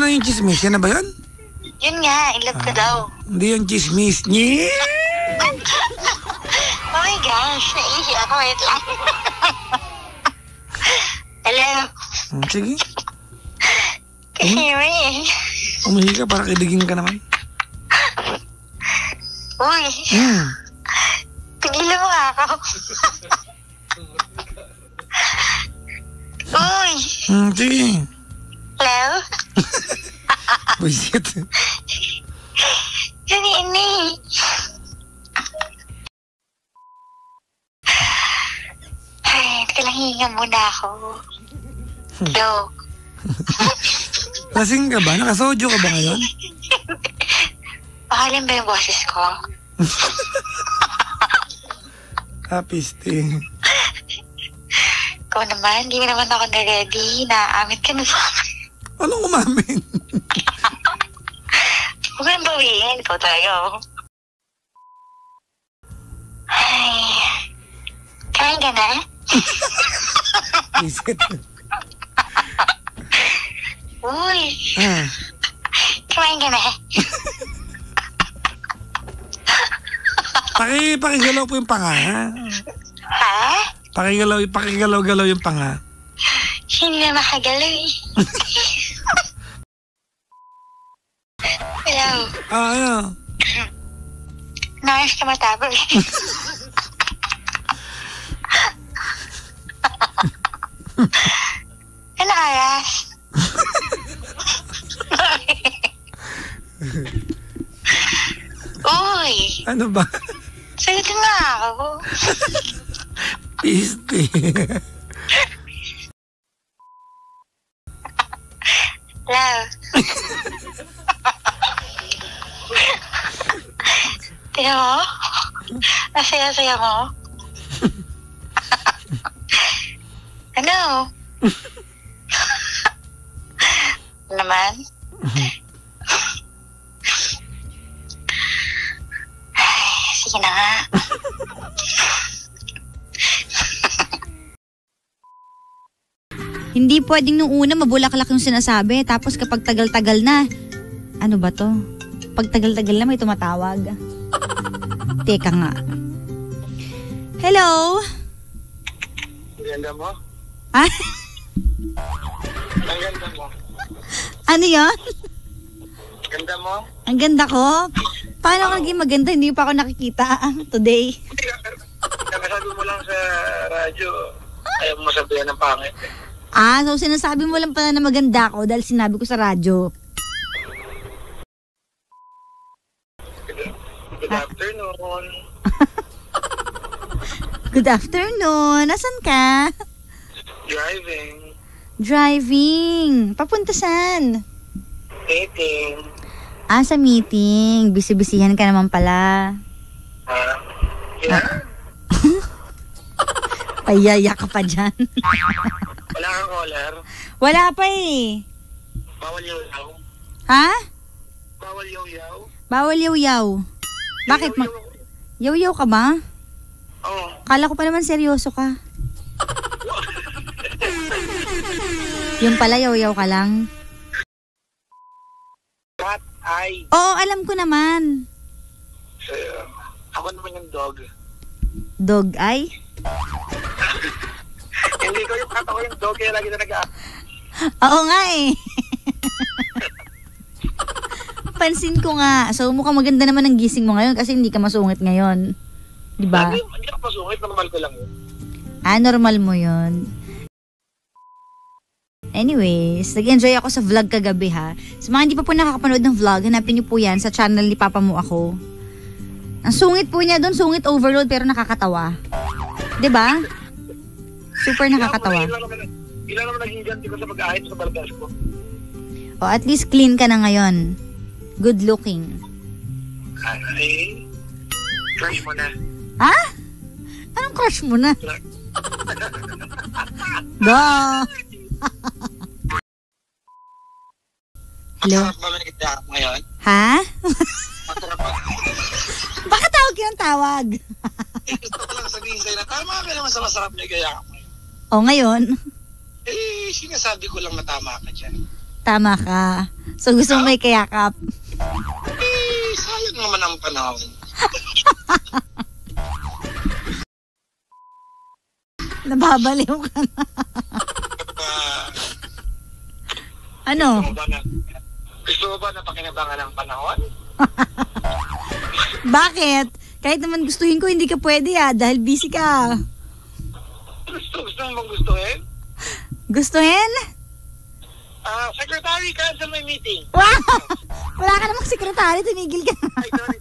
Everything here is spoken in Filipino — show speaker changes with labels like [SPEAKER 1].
[SPEAKER 1] Ano yung chismis? Yan na ba yun?
[SPEAKER 2] Yun nga, in love ka daw.
[SPEAKER 1] Hindi yung chismis. Nye!
[SPEAKER 2] Oh my gosh, naihi ako. Wait lang. Hello?
[SPEAKER 1] Sige.
[SPEAKER 2] Kasi eh.
[SPEAKER 1] Umihi ka para kiligin ka naman.
[SPEAKER 2] Uy. Pigilan mo nga ako. Uy.
[SPEAKER 1] Sige.
[SPEAKER 2] Hello?
[SPEAKER 1] Buisit.
[SPEAKER 2] Yun ini. Ay, teka lang, hihinga muna ako. Hello?
[SPEAKER 1] Lasing ka ba? Nakasojo ka ba ngayon?
[SPEAKER 2] Pahalin ba yung boses ko?
[SPEAKER 1] Piste.
[SPEAKER 2] Ikaw naman, hindi mo naman ako na-ready. Naamit ka na sa akin.
[SPEAKER 1] Anong umamin?
[SPEAKER 2] Huwag kang bawiin. Ikaw talaga, oh. Ay. Kain ka na?
[SPEAKER 1] Buisit.
[SPEAKER 2] Uy. Kain ka na?
[SPEAKER 1] Pakigalaw po yung panga, ha?
[SPEAKER 2] Ha?
[SPEAKER 1] Pakigalaw-galaw yung panga.
[SPEAKER 2] Hindi na makagalaw eh. Hello?
[SPEAKER 1] Ano?
[SPEAKER 2] Nakayos ka matapos. Ano ayas? Uy!
[SPEAKER 1] Ano ba?
[SPEAKER 2] Sagot na ako.
[SPEAKER 1] Piste.
[SPEAKER 2] Love. Tingnan mo? Nasaya-saya mo? Ano? Naman? Ay, sige na nga.
[SPEAKER 3] Hindi pwedeng nung una mabulaklak yung sinasabi, tapos kapag tagal-tagal na, ano ba to? Pag tagal-tagal na may tumatawag. Teka nga. Hello?
[SPEAKER 4] Ganda mo?
[SPEAKER 3] Ah?
[SPEAKER 4] Ang ganda mo.
[SPEAKER 3] Ano yun?
[SPEAKER 4] Ganda mo?
[SPEAKER 3] Ang ganda ko? Paano ako naging maganda? Hindi pa ako nakikita today.
[SPEAKER 4] Kakasabi mo lang sa radyo, ayaw mo sabihan ng pangit.
[SPEAKER 3] Ah, so sinasabi mo lang pala na maganda ako dahil sinabi ko sa radyo.
[SPEAKER 4] Good afternoon.
[SPEAKER 3] Good afternoon. Nasaan ka?
[SPEAKER 4] Driving.
[SPEAKER 3] Driving. Papunta saan?
[SPEAKER 4] Dating.
[SPEAKER 3] Ah, sa meeting. Bisi-bisihan ka naman pala.
[SPEAKER 4] Yeah.
[SPEAKER 3] Payaya ka pa dyan.
[SPEAKER 4] Wala kang caller.
[SPEAKER 3] Wala pa eh.
[SPEAKER 4] Bawal yaw-yaw.
[SPEAKER 3] Ha?
[SPEAKER 4] Bawal yaw-yaw.
[SPEAKER 3] Bawal yaw-yaw. Bakit? Yaw-yaw ka ba?
[SPEAKER 4] Oo.
[SPEAKER 3] Kala ko pa naman seryoso ka. Yung pala yaw-yaw ka lang.
[SPEAKER 4] Cat eye.
[SPEAKER 3] Oo, alam ko naman.
[SPEAKER 4] Ako naman yung dog.
[SPEAKER 3] Dog eye?
[SPEAKER 4] Hindi ko yung cat, ako yung dog, kaya lagi na
[SPEAKER 3] Oo nga eh. Pansin ko nga. So mukhang maganda naman ang gising mo ngayon kasi hindi ka masungit ngayon. Diba?
[SPEAKER 4] Hindi ako masungit, normal ko lang yun.
[SPEAKER 3] Ah, normal mo yun. Anyways, nag-enjoy ako sa vlog kagabi ha. Sa mga hindi pa po nakakapanood ng vlog, hanapin niyo po yan sa channel ni Papa Mo Ako. Ang sungit po niya doon, sungit overload pero nakakatawa. Diba? Super nakakatawa.
[SPEAKER 4] Ilan naman naging ganti ko sa pag-ahit sa balgas ko.
[SPEAKER 3] O at least clean ka na ngayon. Good looking.
[SPEAKER 4] Ay, crush mo na.
[SPEAKER 3] Ha? Anong crush mo na? Duh! Hello?
[SPEAKER 4] Masarap ba manigit ako ngayon?
[SPEAKER 3] Ha?
[SPEAKER 4] Masarap ba?
[SPEAKER 3] Baka tawag yung tawag.
[SPEAKER 4] Gusto ko lang sabihin sa'yo na tama ka naman sa masarap na gaya ako.
[SPEAKER 3] O ngayon?
[SPEAKER 4] Sinasabi ko lang na tama ka dyan.
[SPEAKER 3] Tama ka. So gusto mo may kayakap?
[SPEAKER 4] Sayang naman ang panahon.
[SPEAKER 3] Nababaliw ka na. Ano?
[SPEAKER 4] Gusto mo ba na pakinabangan ng panahon?
[SPEAKER 3] Bakit? Kahit naman gustuhin ko, hindi ka pwede dahil busy ka.
[SPEAKER 4] Gusto mo bang gustuhin?
[SPEAKER 3] Gustuhin?
[SPEAKER 4] Secretary, cancel my meeting.
[SPEAKER 3] Wow! Wala ka namang sekretary, tumigil ka.
[SPEAKER 4] Ay, sorry.